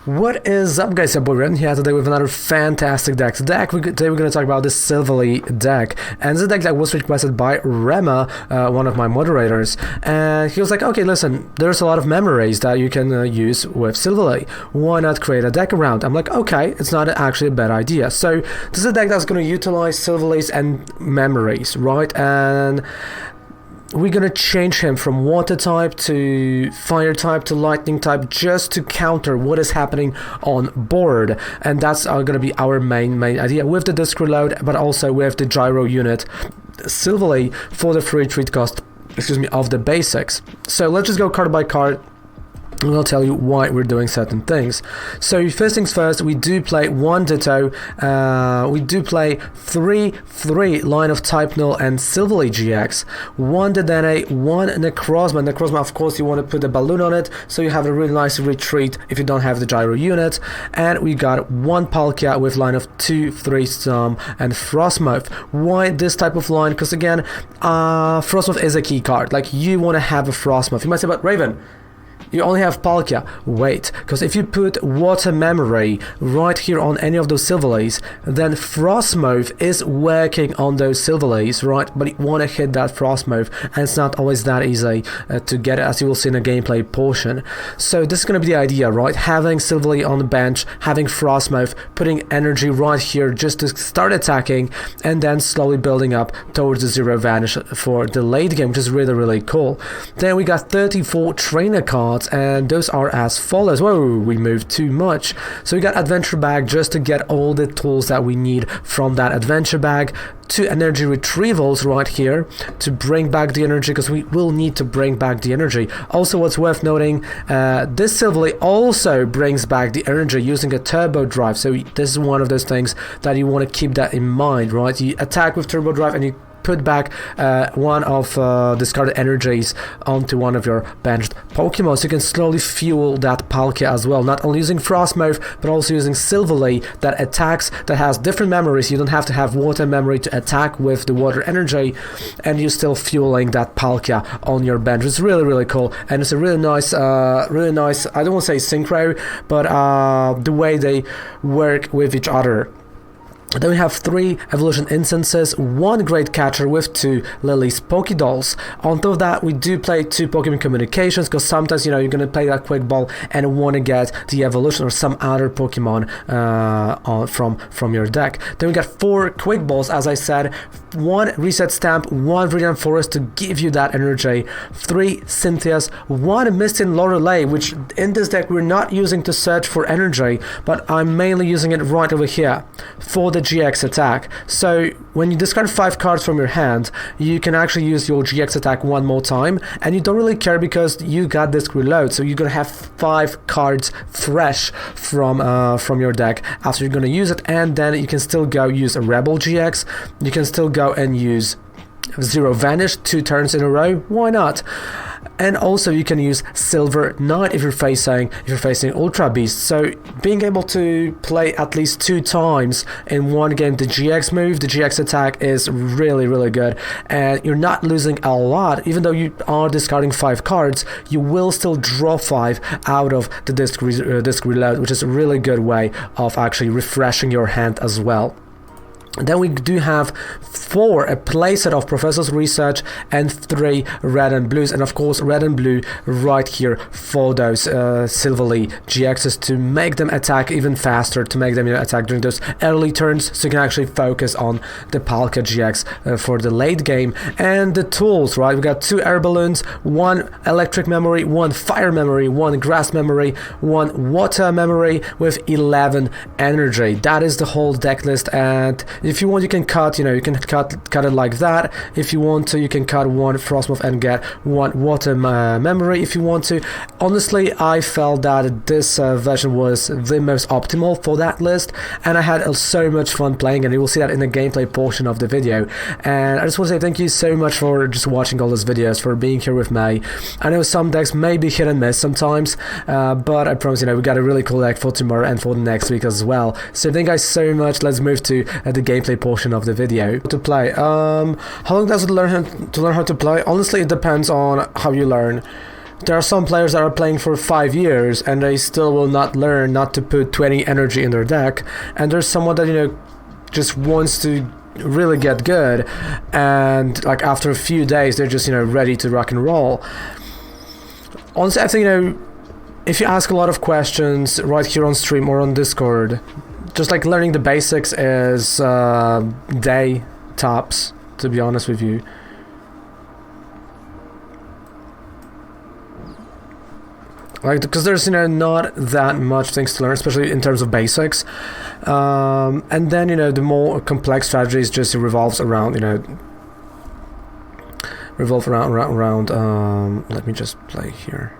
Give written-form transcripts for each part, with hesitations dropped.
What is up, guys? Your boy Ren here today with another fantastic deck. Today we're going to talk about the Silvally deck, and this deck that was requested by Rema, one of my moderators, and he was like, okay, listen, there's a lot of memories that you can use with Silvally. Why not create a deck around? I'm like, okay, it's not actually a bad idea. So this is a deck that's going to utilize Silvally's and memories, right? And we're gonna change him from water type to fire type to lightning type just to counter what is happening on board, and that's gonna be our main idea with the disc reload, but also with the gyro unit Silvally for the free retreat cost, of the basics. So let's just go card by card. I'll tell you why we're doing certain things. So first things first, we do play one Ditto, we do play 3/3 line of Type Null and Silvally GX, one Dedenne, one Necrozma. Necrozma, of course, you want to put a balloon on it, so you have a really nice retreat if you don't have the gyro unit. And we got one Palkia with line of 2/3 Storm and Frosmoth. Why this type of line? Because again, Frosmoth is a key card. Like, you want to have a Frosmoth. You might say, but Raven, you only have Palkia. Wait, because if you put Water Memory right here on any of those Silvallys, then Frosmoth is working on those Silvallys, right? But you want to hit that Frosmoth, and it's not always that easy to get it, as you will see in the gameplay portion. So this is going to be the idea, right? Having Silvally on the bench, having Frosmoth, putting energy right here just to start attacking, and then slowly building up towards the Zero Vanish for the late game, which is really cool. Then we got 34 trainer cards, and those are as follows. Whoa, we moved too much. So we got Adventure Bag just to get all the tools that we need from that Adventure Bag. 2 energy retrievals right here to bring back the energy, because we will need to bring back the energy. Also, what's worth noting, this Silvally also brings back the energy using a turbo drive. So this is one of those things that you want to keep that in mind, right? You attack with turbo drive and you put back one of discarded energies onto one of your benched Pokemon, so you can slowly fuel that Palkia as well, not only using Frosmoth but also using Silvally that attacks, that has different memories. You don't have to have water memory to attack with the water energy, and you're still fueling that Palkia on your bench. It's really cool, and it's a really nice, I don't want to say synchro, but the way they work with each other. Then we have 3 evolution instances, 1 great catcher with 2 Lily's Pokédolls. On top of that, we do play 2 Pokemon communications, because sometimes, you know, you're going to play that quick ball and want to get the evolution or some other Pokemon from your deck. Then we got 4 quick balls, as I said, 1 reset stamp, 1 Viridian Forest to give you that energy, 3 Cynthia's, 1 Mistin Lorelei, which in this deck we're not using to search for energy, but I'm mainly using it right over here for the GX attack. So when you discard 5 cards from your hand, you can actually use your GX attack one more time, and you don't really care because you got this reload. So you're gonna have 5 cards fresh from your deck after you're gonna use it, and then you can still go use a Rebel GX. You can still go and use Zero Vanish 2 turns in a row. Why not? And also you can use Silver Knight if you're facing Ultra Beast. So being able to play at least 2 times in one game the GX move, the GX attack, is really good, and you're not losing a lot. Even though you are discarding 5 cards, you will still draw 5 out of the disc reload, which is a really good way of actually refreshing your hand as well. Then we do have 4 a playset of Professor's Research and 3 red and blues, and of course red and blue right here for those Silvally GXs to make them attack even faster, to make them attack during those early turns, so you can actually focus on the Palkia GX for the late game. And the tools, right? We got 2 air balloons, 1 electric memory, 1 fire memory, 1 grass memory, 1 water memory with 11 energy. That is the whole deck list, and if you want, you can cut, you can cut it like that. If you want to, you can cut 1 Frosmoth and get 1 water memory if you want to. Honestly, I felt that this version was the most optimal for that list, and I had so much fun playing, and you will see that in the gameplay portion of the video. And I just want to say thank you so much for just watching all those videos, for being here with me. I know some decks may be hit and miss sometimes, but I promise, we got a really cool deck for tomorrow and for the next week as well. So thank you guys so much. Let's move to the gameplay portion of the video. To play, how long does it to learn how to play? Honestly, it depends on how you learn. There are some players that are playing for 5 years and they still will not learn not to put 20 energy in their deck. And there's someone that, you know, just wants to really get good, and like after a few days they're just, you know, ready to rock and roll. Honestly, I think, you know, if you ask a lot of questions right here on stream or on Discord, just like learning the basics is day tops, to be honest with you. Like, because there's, you know, not that much things to learn, especially in terms of basics. And then, you know, the more complex strategies just revolves around, you know, let me just play here.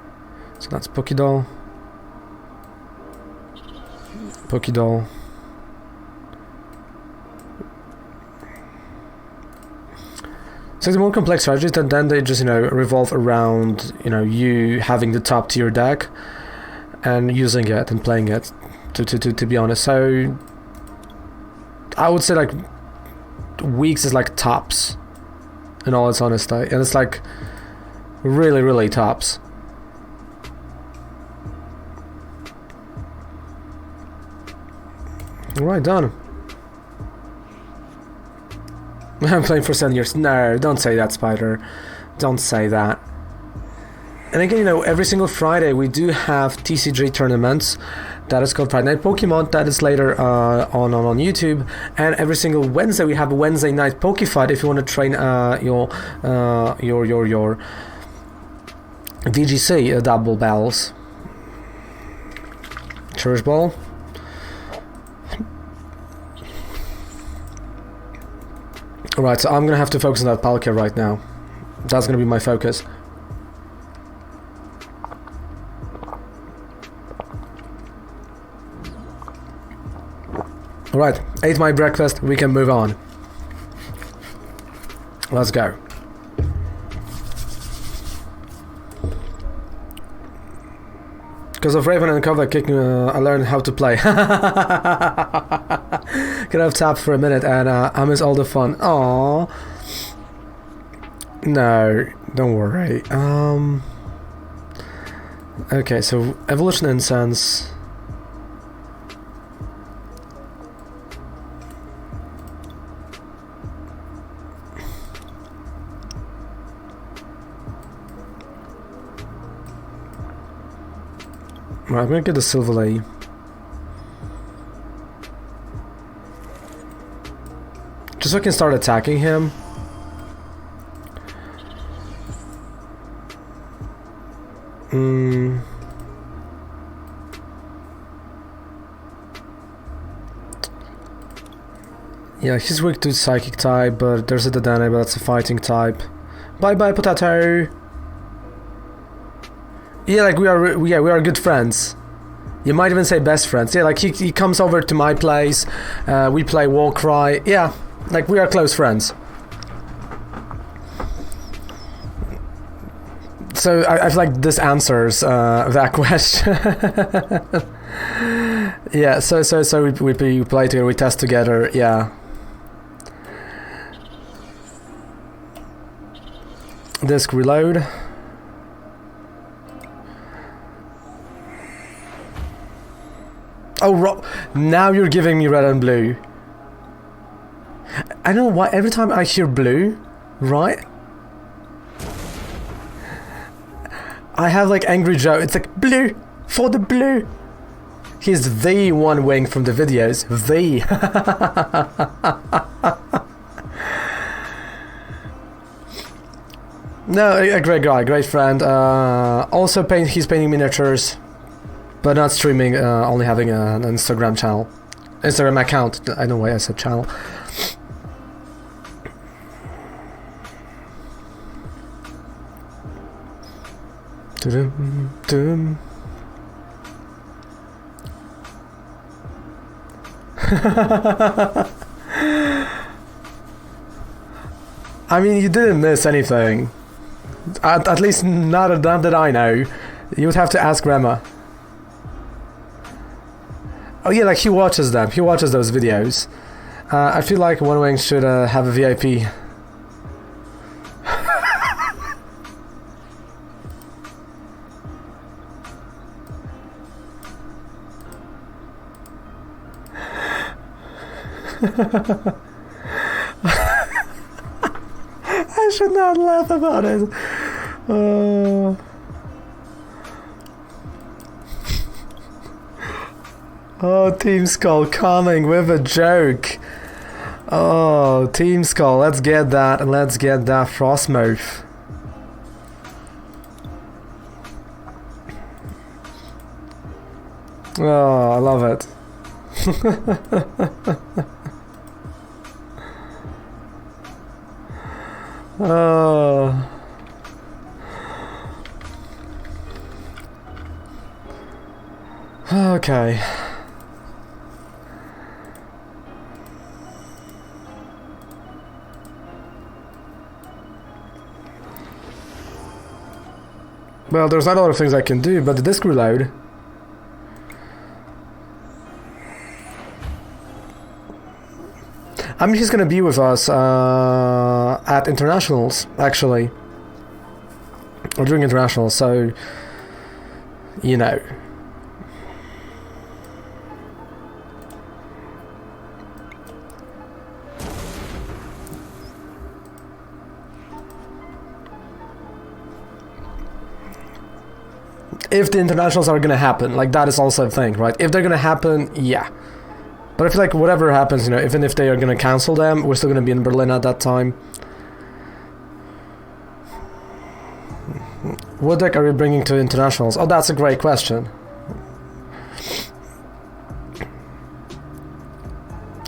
So that's Pokidol. So the more complex strategies, then they just, you know, revolve around, you know, you having the top tier deck and using it and playing it, to be honest. So I would say like weeks is like tops, in all its honesty, and it's like really, really tops. Alright, done. I'm playing for 7 years. No, don't say that, Spider. Don't say that. And again, you know, every single Friday we do have TCG tournaments. That is called Friday Night Pokemon. That is later on YouTube. And every single Wednesday we have a Wednesday night Pokefight if you want to train your VGC double battles. Cherish Ball. Alright, so I'm gonna have to focus on that Palkia right now. That's gonna be my focus. Alright, ate my breakfast, we can move on. Let's go. Because of Raven and cover kicking, I learned how to play. Can have tap for a minute and I miss all the fun. Aww. No, don't worry. Okay, so Evolution Incense. Right, I'm gonna get the Silvally. Just so I can start attacking him. Yeah, he's weak to Psychic type, but there's a Dedenne, but that's a fighting type. Bye bye, Potato! Yeah, like we are good friends. You might even say best friends. Yeah, like he comes over to my place, we play Warcry. Yeah, like we are close friends. So I feel like this answers that question. Yeah, so we play together, we test together. Yeah. Disc reload. Oh, now you're giving me red and blue. I don't know why every time I hear blue, right? I have like Angry Joe. It's like blue for the blue. He's the one wing from the videos. The. No, a great guy, great friend. Also, he's painting miniatures. But not streaming, only having an Instagram channel. Instagram account. I don't know why I said channel. I mean, you didn't miss anything. At least not that I know. You would have to ask Rema. Oh yeah, like he watches them. He watches those videos. I feel like One Wing should have a VIP. I should not laugh about it. Oh, Team Skull coming with a joke. Oh, Team Skull, let's get that Frosmoth. Oh, I love it. Oh. Okay. Well, there's not a lot of things I can do, but the disk reload. I mean, he's gonna be with us at internationals, actually. Or during internationals, so... You know. If the internationals are gonna happen, like that is also a thing, right? If they're gonna happen, yeah. But I feel like whatever happens, you know, even if they are gonna cancel them, we're still gonna be in Berlin at that time. What deck are we bringing to internationals? Oh, that's a great question.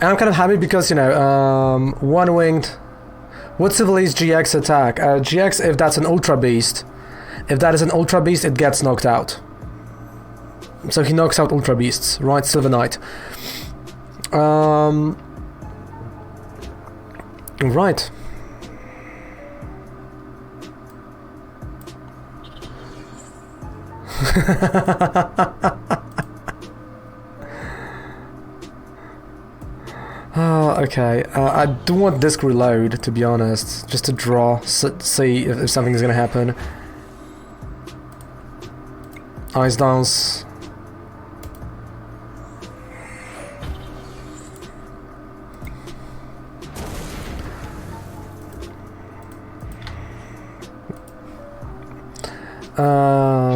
And I'm kind of happy because, you know, one-winged... What's Silvally GX attack? GX, if that's an Ultra Beast. If that is an Ultra Beast, it gets knocked out. So he knocks out Ultra Beasts, right? Silver Knight. Right. Oh, okay. I do want disk reload, to be honest, just to draw, see if something's gonna happen. Ice downs.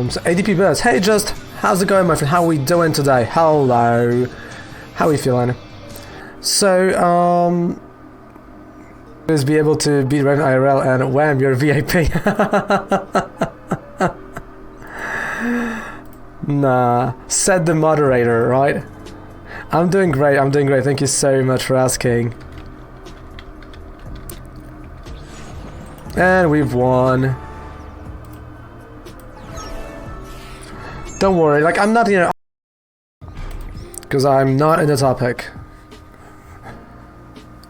So ADP Birds, hey Just, how's it going my friend, how are we doing today? Hello, how are we feeling? So, is be able to beat Raven IRL and wham, you're VIP. Nah, said the moderator, right? I'm doing great, thank you so much for asking. And we've won. Don't worry, like, I'm not, you know... Because I'm not in the topic.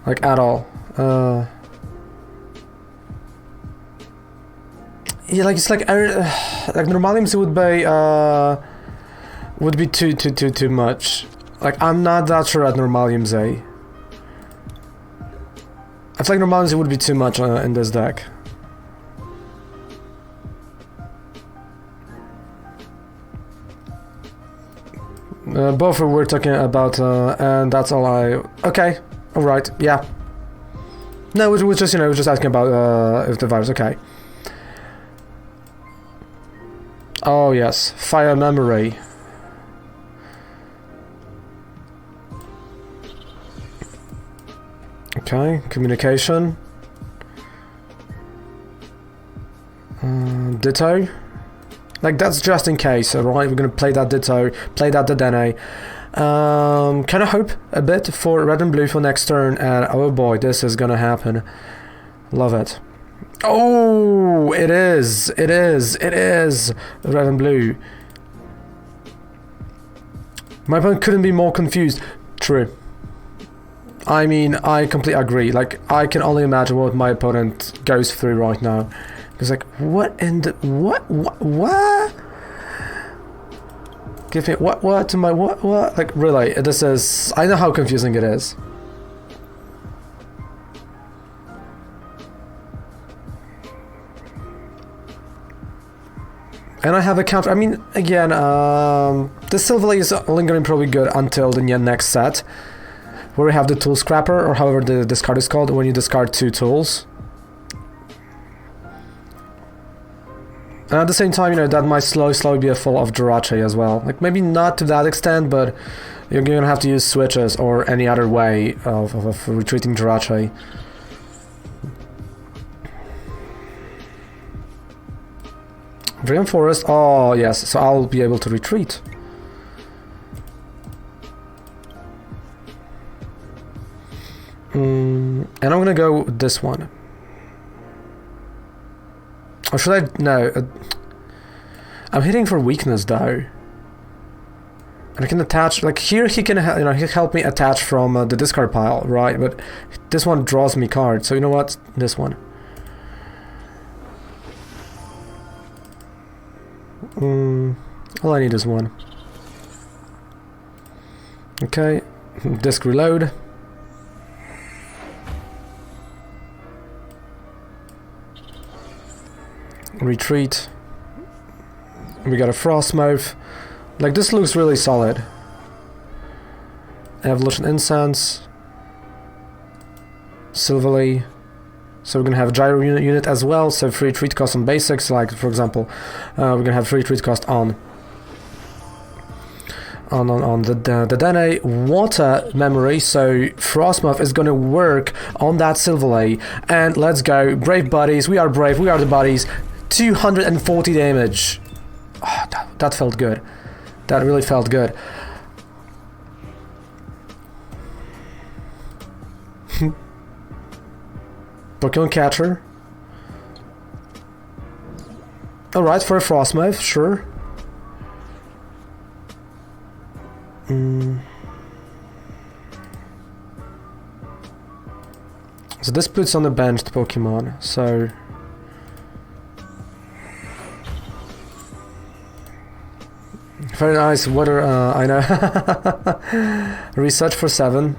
Like, at all. Yeah, like, it's like Normaliums would be too much. Like, I'm not that sure at Normaliums A. I feel like Normaliums would be too much in this deck. Both we're talking about, and that's all I... Okay, alright, yeah. No, it was just, you know, just asking about if the virus, okay. Oh yes, fire memory. Okay, communication. Ditto. Like, that's just in case, alright? We're gonna play that Ditto, play that Dedenne. Kind of hope a bit for red and blue for next turn, and oh boy, this is gonna happen. Love it. Oh, it is red and blue. My opponent couldn't be more confused. True. I mean, I completely agree. Like, I can only imagine what my opponent goes through right now. It's like, what in the... What? Give me... What to my... What? Like, really, this is... I know how confusing it is. And I have a counter... I mean, again, the Silvally is lingering probably good until the next set. where we have the tool scrapper, or however this card is called, when you discard 2 tools. And at the same time, you know, that might slowly be a full of Jirachi as well. Like, maybe not to that extent, but you're gonna have to use switches or any other way of retreating Jirachi. Dream Forest, oh yes, so I'll be able to retreat. And I'm gonna go with this one. Or should I? No. I'm hitting for weakness though. And I can attach, like here he can, you know, he'll help me attach from the discard pile, right? But this one draws me cards, so you know what? This one. All I need is one. Okay, disc reload. Retreat. We got a Frosmoth. Like, this looks really solid. Evolution Incense. Silvally. So we're gonna have Gyro unit as well, so free retreat cost on basics, like for example, we're gonna have free retreat cost on the Dene water memory, so Frosmoth is gonna work on that Silvally, and let's go, brave buddies, we are brave, we are the buddies. 240 damage. Oh, that felt good. That really felt good. Pokemon Catcher. Alright, for a Frosmoth, sure. So this puts on the bench the Pokemon, so... Very nice, water, I know. Research for 7.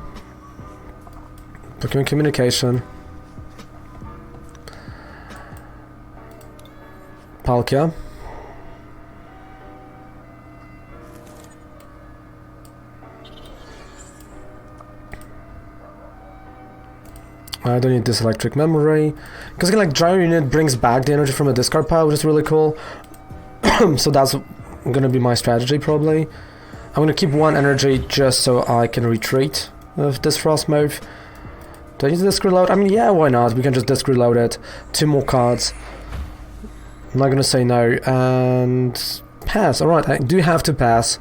Pokemon Communication. Palkia. I don't need this electric memory. Because like Gyro unit brings back the energy from a discard pile, which is really cool. So that's gonna be my strategy probably. I'm gonna keep 1 energy just so I can retreat with this Frosmoth. Do I need to disc reload? I mean, yeah, why not? We can just disc reload it. 2 more cards. I'm not gonna say no, and pass. Alright, I do have to pass.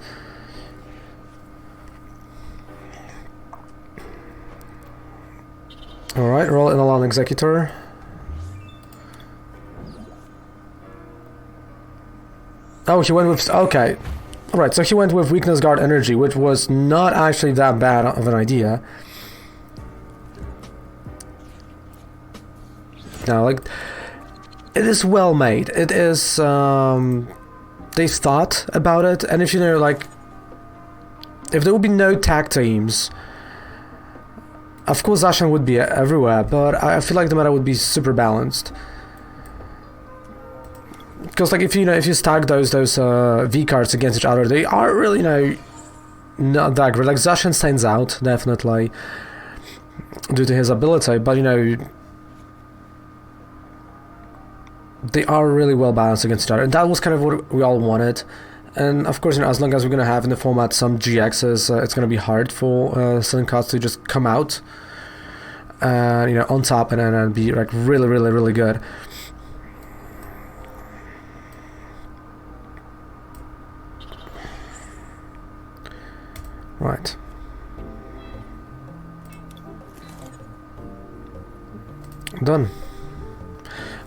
Alright, roll in Alan Executor. Oh, he went with... okay. Alright, so he went with Weakness Guard Energy, which was not actually that bad of an idea. Now, like... it is well made. It is, they've thought about it, and if you know, like, if there would be no tag teams, of course Zacian would be everywhere, but I feel like the meta would be super balanced. Because, like, if you stack those V cards against each other, they are really, you know, not that great. Like, Zacian stands out, definitely, due to his ability, but, you know, they are really well balanced against each other, and that was kind of what we all wanted. And of course, you know, as long as we're gonna have in the format some GXs, it's gonna be hard for certain cards to just come out, you know, on top and be like really good. Right. Done.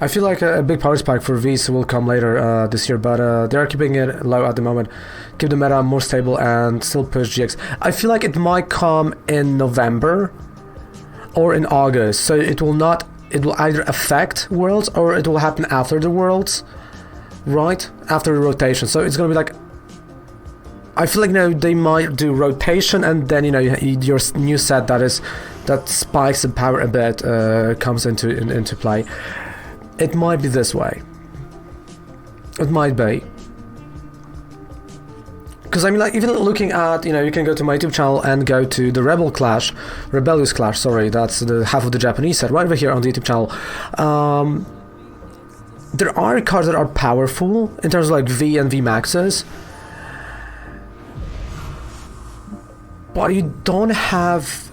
I feel like a big power spike for Vs will come later this year, but they are keeping it low at the moment. Keep the meta more stable and still push GX. I feel like it might come in November or in August, so it will either affect Worlds or it will happen after the Worlds, right? After the rotation. So it's gonna be like, I feel like, you know, they might do rotation, and then, you know, your new set that spikes the power a bit comes into play. It might be this way. It might be. Because I mean, like, even looking at, you know, you can go to my YouTube channel and go to the Rebellious Clash, sorry, that's the half of the Japanese set, right over here on the YouTube channel. There are cards that are powerful in terms of like V and V maxes, but you don't have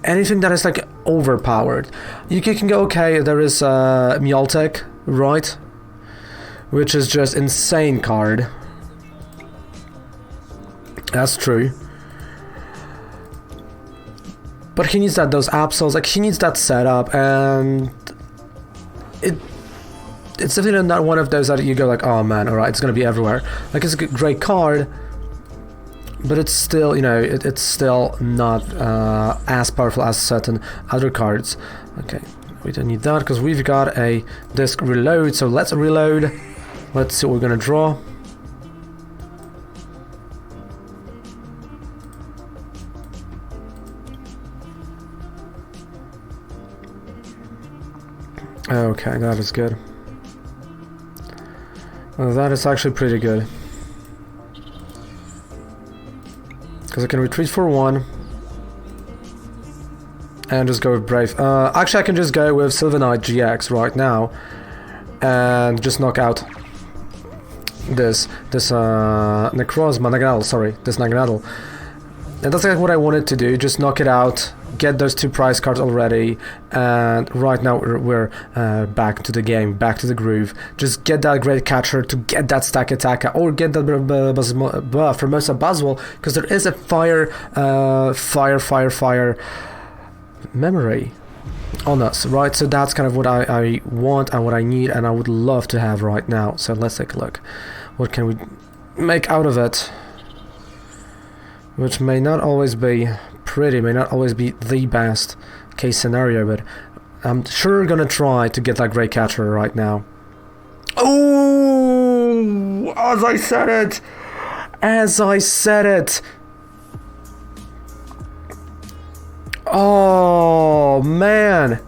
anything that is like overpowered. You can go, okay, there is Mjoltek, right, which is just insane card. That's true. But he needs those absols, like he needs that setup, and it's definitely not one of those that you go like, oh man, alright, it's gonna be everywhere. Like, it's a great card, but it's still, you know, it's still not as powerful as certain other cards. Okay, we don't need that because we've got a disc reload, so let's reload. Let's see what we're gonna draw. Okay, that is good. Well, that is actually pretty good. Because I can retreat for 1. And just go with Brave. Actually, I can just go with Silvally GX right now. And just knock out this Nagnadel, sorry, this Nagnadel. And that's like what I wanted to do, just knock it out, get those 2 prize cards already, and right now we're back to the game, back to the groove. Just get that great catcher to get that stack attacker, or get that Formosa Buzzwole, because there is a fire memory on us, right? So that's kind of what I want and what I need and I would love to have right now. So let's take a look. What can we make out of it? Which may not always be pretty, may not always be the best case scenario, but I'm sure gonna try to get that great catcher right now. Oh, as I said it! As I said it! Oh, man!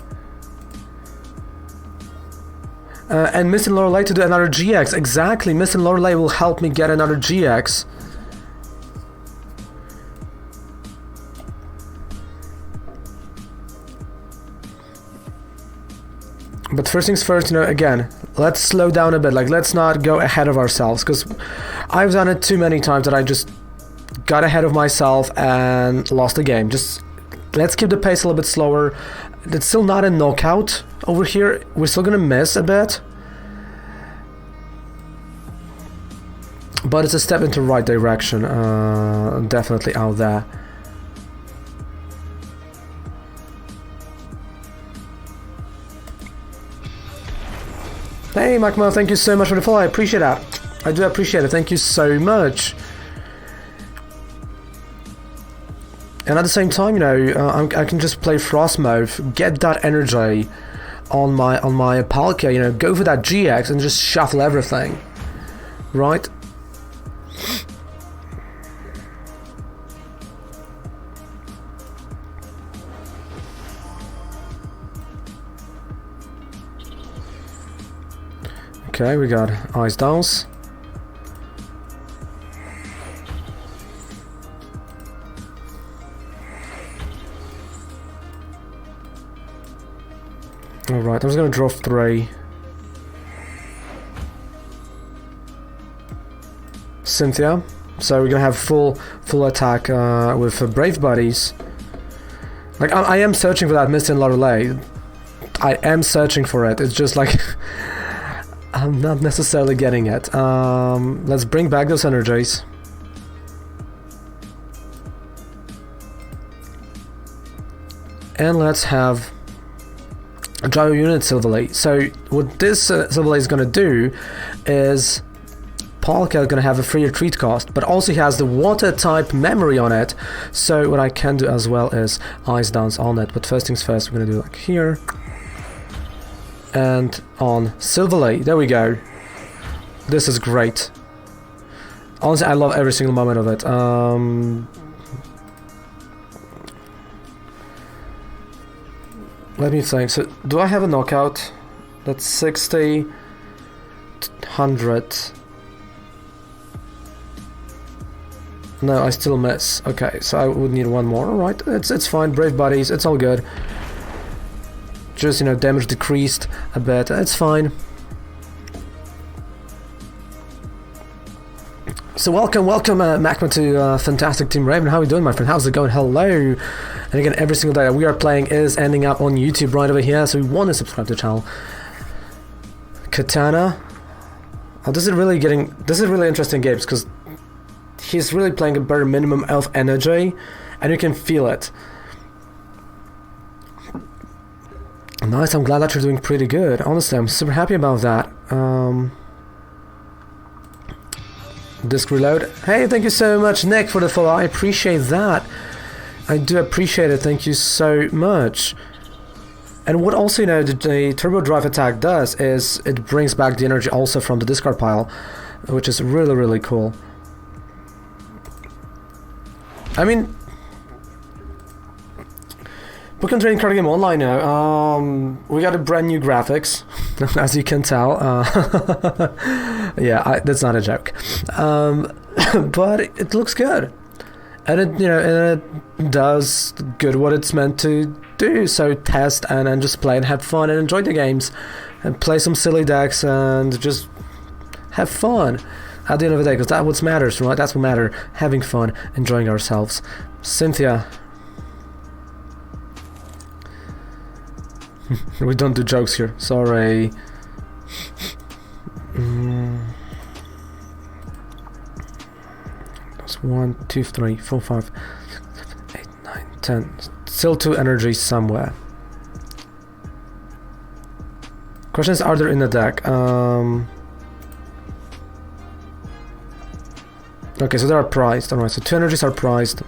And Missing Lorelei to do another GX. Exactly, Missing Lorelei will help me get another GX. But first things first, you know, again, let's slow down a bit. Like, let's not go ahead of ourselves, because I've done it too many times that I just got ahead of myself and lost the game. Just let's keep the pace a little bit slower. It's still not a knockout over here. We're still gonna miss a bit, but it's a step into the right direction, definitely out there. Hey, Macmo, thank you so much for the follow. I appreciate that. I do appreciate it. Thank you so much. And at the same time, you know, I can just play Frosmoth, get that energy on my Palkia, you know, go for that GX and just shuffle everything, right? Okay, we got Ice Downs. Alright, I'm just gonna draw 3. Cynthia. So we're gonna have full attack with Brave Buddies. Like, I am searching for that Missing Lorelei. I am searching for it. It's just like I'm not necessarily getting it. Let's bring back those energies. And let's have a Gyro Unit Silvally. So what this Silvally is going to do is Palkia is going to have a free retreat cost, but also he has the water type memory on it. So what I can do as well is Ice Dance on it. But first things first, we're going to do like here. And on Silvally, there we go. This is great. Honestly, I love every single moment of it. Let me think. So, do I have a knockout? That's 60, 100. No, I still miss. Okay, so I would need one more. Alright, it's fine. Brave buddies, it's all good. Just, you know, damage decreased a bit. It's fine. So welcome, Macma to Fantastic Team Raven. How are you doing, my friend? How's it going? Hello. And again, every single day that we are playing is ending up on YouTube right over here, so we want to subscribe to the channel. Katana. Oh, this is really interesting games, because he's really playing a bare minimum of energy, and you can feel it. Nice, I'm glad that you're doing pretty good. Honestly, I'm super happy about that. Disc reload. Hey, thank you so much, Nick, for the follow. I appreciate that. I do appreciate it. Thank you so much. And what also, you know, the turbo drive attack does is it brings back the energy also from the discard pile, which is really, really cool. I mean, Bookend Trading Card Game Online now. We got a brand new graphics, as you can tell. Yeah, that's not a joke. But it looks good, and it does good what it's meant to do. So test and just play and have fun and enjoy the games, and play some silly decks and just have fun at the end of the day, because that's what matters, right? That's what matters. Having fun, enjoying ourselves. Cynthia. We don't do jokes here, sorry. That's 1, 2, 3, 4, 5, 8, 9, 10. Still 2 energies somewhere. Question is, are there in the deck? Okay, so they are prized. Alright, so 2 energies are prized.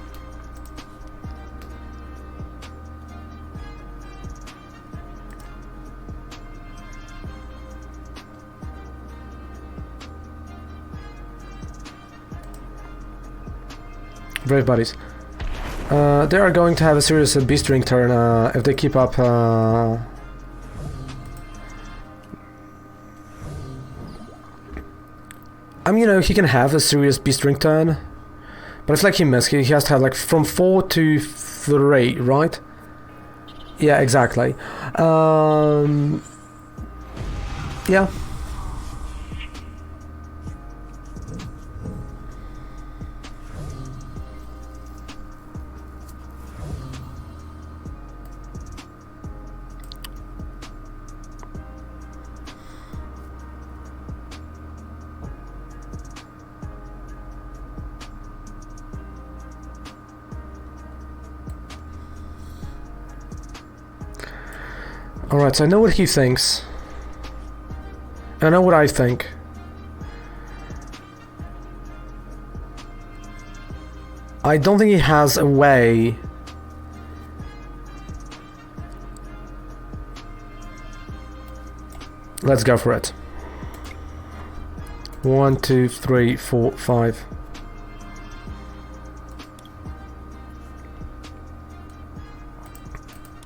Brave buddies. They are going to have a serious beast ring turn if they keep up. I mean, you know, he can have a serious beast ring turn, but it's like he missed. He has to have like from 4 to 3, right? Yeah, exactly. Yeah. Alright, so I know what he thinks. And I know what I think. I don't think he has a way let's go for it. 1, 2, 3, 4, 5.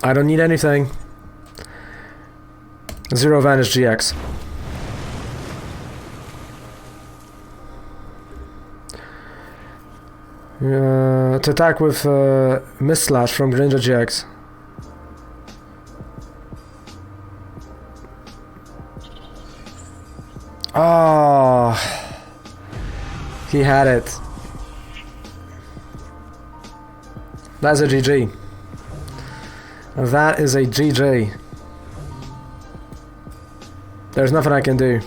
I don't need anything. 0 Vanish GX. To attack with Mist Slash from Greninja GX. Oh, he had it. That's a GG. That is a GG. There's nothing I can do.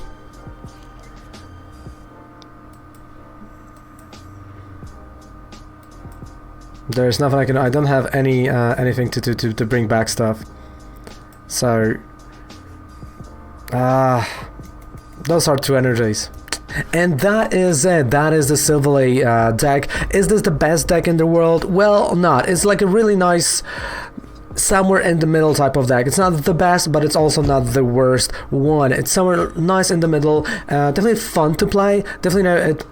There's nothing I can. I don't have any anything to bring back stuff. So, those are 2 energies, and that is it. That is the Silvally deck. Is this the best deck in the world? Well, not. It's like a really nice, somewhere in the middle type of deck. It's not the best, but it's also not the worst one. It's somewhere nice in the middle. Definitely fun to play. Definitely, you know, it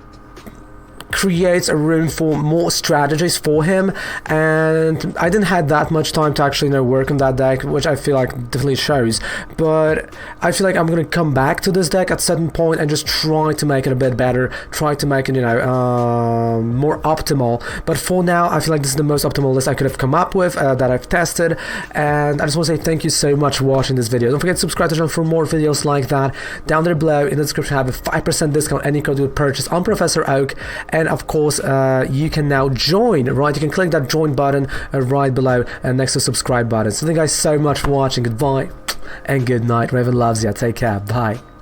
creates a room for more strategies for him, and I didn't have that much time to actually work on that deck, which I feel like definitely shows. But I feel like I'm gonna come back to this deck at a certain point and just try to make it a bit better, try to make it more optimal. But for now, I feel like this is the most optimal list I could have come up with that I've tested. And I just want to say thank you so much for watching this video. Don't forget to subscribe to the channel for more videos like that. Down there below in the description I have a 5% discount any code you would purchase on Professor Oak. And of course you can now join, right? You can click that join button right below and next to subscribe button. So thank you guys so much for watching. Goodbye and good night. Raven loves you. Take care. Bye.